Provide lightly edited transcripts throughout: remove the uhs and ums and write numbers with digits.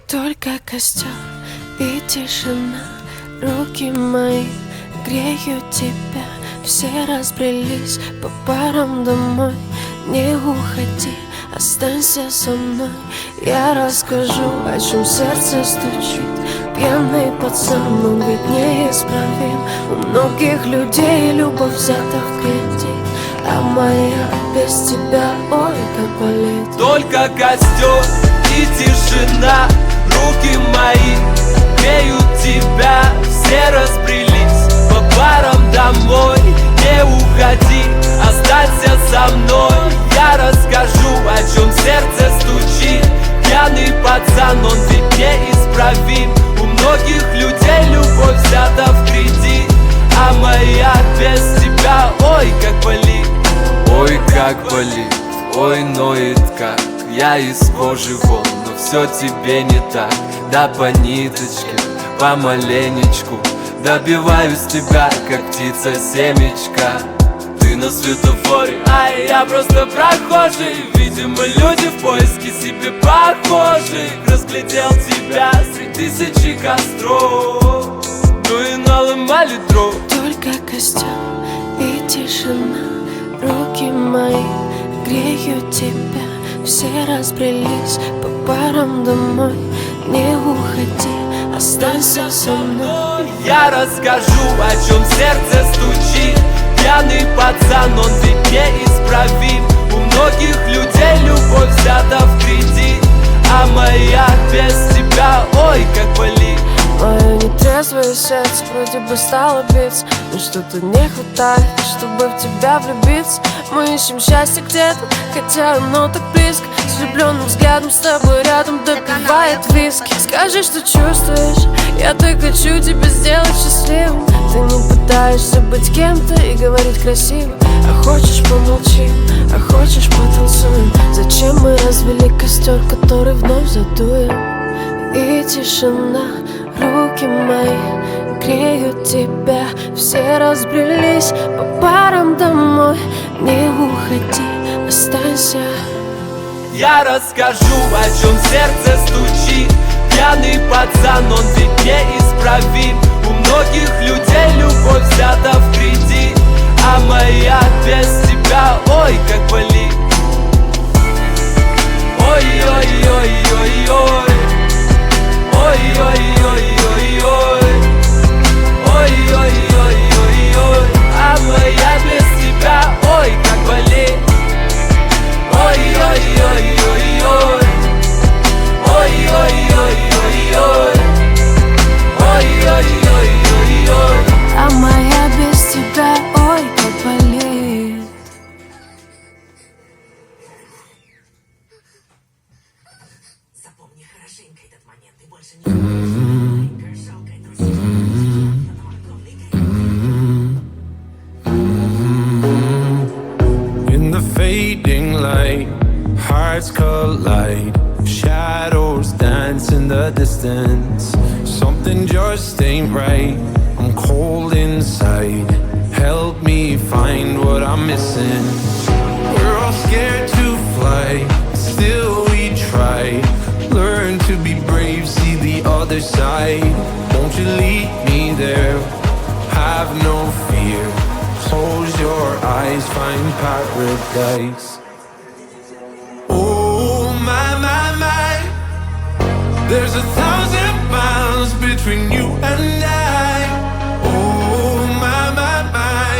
Только костер и тишина, руки мои греют тебя. Все разбрелись по парам домой. Не уходи, останься со мной. Я расскажу, о чем сердце стучит. Пьяный пацан, он ведь неисправим. У многих людей любовь взята в кредит, а моя без тебя, ой, как болит. Только костер и тишина, руки мои греют тебя. Все разбрелись по парам домой. Не уходи, останься со мной. Я расскажу, о чем сердце стучит. Пьяный пацан, он ведь неисправим. У многих людей любовь взята в кредит, а моя без тебя, ой, как болит. Ой, как болит, ой, ноет как. Я из кожи вон, но все тебе не так. Да по ниточке, помаленечку добиваюсь тебя, как птица семечка. Ты на светофоре, а я просто прохожий. Видимо, люди в поиске себе похожих. Разглядел тебя среди тысячи костров, ну и наломали дров. Только костер и тишина, руки мои греют тебя. Все разбрелись по парам домой. Не уходи, останься со мной. Я расскажу, о чем сердце стучит. Пьяный пацан, он ведь неисправим. У многих людей любовь взята в кредит, а моя без тебя, ой, как болит. Мое нетрезвое сердце вроде бы стало биться, но что-то не хватает, чтобы в тебя влюбиться. Мы ищем счастье где-то, хотя оно так близко. С влюбленным взглядом с тобой рядом допивает виски. Скажи, что чувствуешь, я так хочу тебя сделать счастливым. Ты не пытаешься быть кем-то и говорить красиво. А хочешь помолчим, а хочешь потанцуем. Зачем мы развели костер, который вновь задуем? И тишина, руки мои греют тебя. Все разбрелись по парам домой. Не уходи, останься. Я расскажу, о чем сердце стучит. Пьяный пацан, он ведь неисправим. У многих людей любовь взята в кредит, а моя без тебя, ой, как болит. Ой-ой-ой-ой-ой. Ой-ой-ой-ой-ой. Ой-ой-ой-ой-ой. А моя без тебя, ой, как болит. Ой-ой-ой-ой-ой. Ой-ой-ой-ой-ой. Ой-ой-ой-ой-ой. А моя без тебя, ой, как болит. Запомни хорошенько этот момент и больше не In the fading light, hearts collide. Shadows dance in the distance. Something just ain't right. I'm cold inside. Help me find what I'm missing. We're all scared to fly, still we try. Learn to be brave, see the other side. Won't you lead me there? Have no fear. Close your eyes, find paradise. Oh my, my, my. There's 1,000 miles between you and I. Oh my, my, my.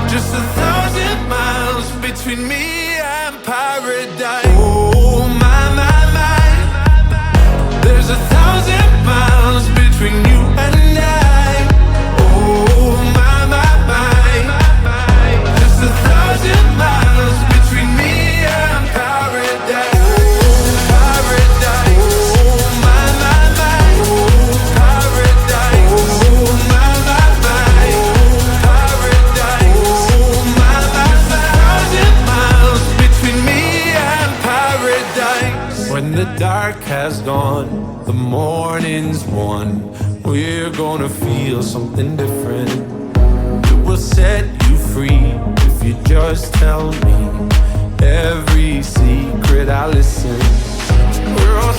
Just 1,000 miles between me and paradise. Oh my, my, my. There's 1,000 miles between you and I. Oh my, my, my. Just 1,000 miles between me and paradise. Paradise. Oh my, my, my. Paradise. Oh my, my, my. Paradise. Oh my, my, my. 1,000 miles between me and paradise. When the dark has gone, the morning's won. We're gonna feel something different. It will set you free if you just tell me every secret I listen. We're all